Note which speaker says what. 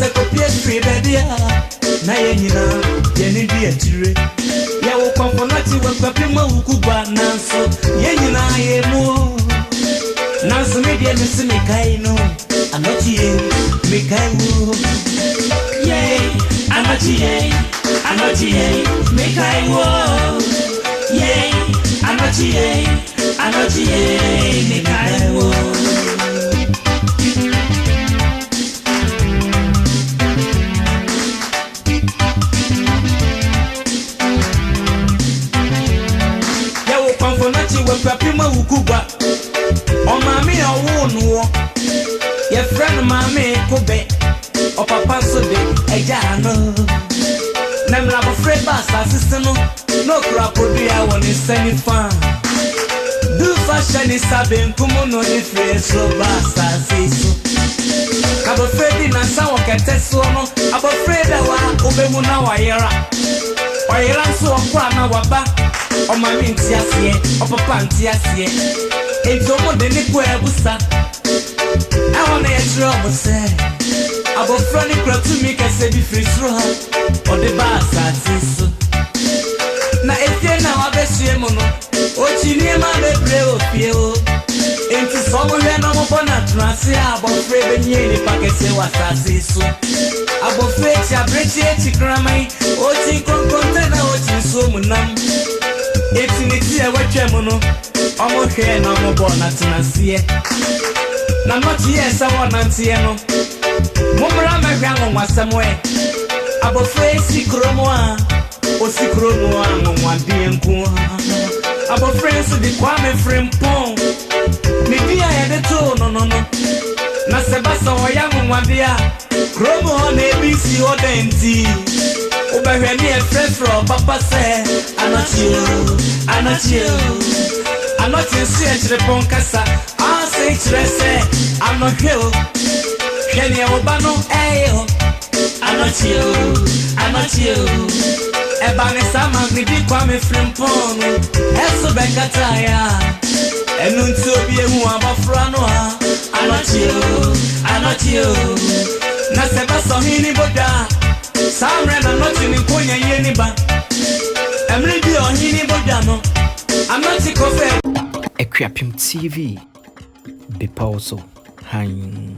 Speaker 1: se kopie free baby na yenyina yeni di atire ya wo konfonati wo kwapima ukuba nanso yenyina yemu nanso me die me se me kai no anoti ye me kai wo yay anoti ye me kai wo yay anoti ye me kai wo Papima ukuba o mami owo no ye friend mami kobe o papa so de eja no na mla bo free bass assistant no kra podia woni sani fan do fashion is sabe nkumo no de free so bass assistant kabo free na sa wo kete so no abo free da wa obemu na wa yera so okwa na waba o mami ntiasie o papa ntiasie ento mo de ni ko ebusa I wanna ejro mo se abo froni kra tu mi ka se bi free through ha o de bass atiso na etie na wa besue mo no o chini ma bebre o pie o enti so mo hwe na mo bona trase abo free be nyi ni pakese wa atiso abo free ti abrechi eti kramai o ti konkonte na o ti so mo nam etiniti e watwem no omo hwe na omo bo na tenasie na not yes I want nantie no mumra me hwe anwasem we abofre sikromo a o sikromo a anwade nku abofre so di kwa me frempon me dia ye de to no na sebasa o ya anwade a kromo na ebisi o denti obehwe ni e frefro papa se anatio si echre ponkasa ase chrese anoheo hwene obano eyo anatio ebane sama gridi kwa me frempon eso bekata ya enunti obi ehu abafra no ha anatio na sebasa hini boda samre na noti ni konya yeni ba emre bi ohini boda no amati kofe
Speaker 2: Equiapim TV Bipauso Hein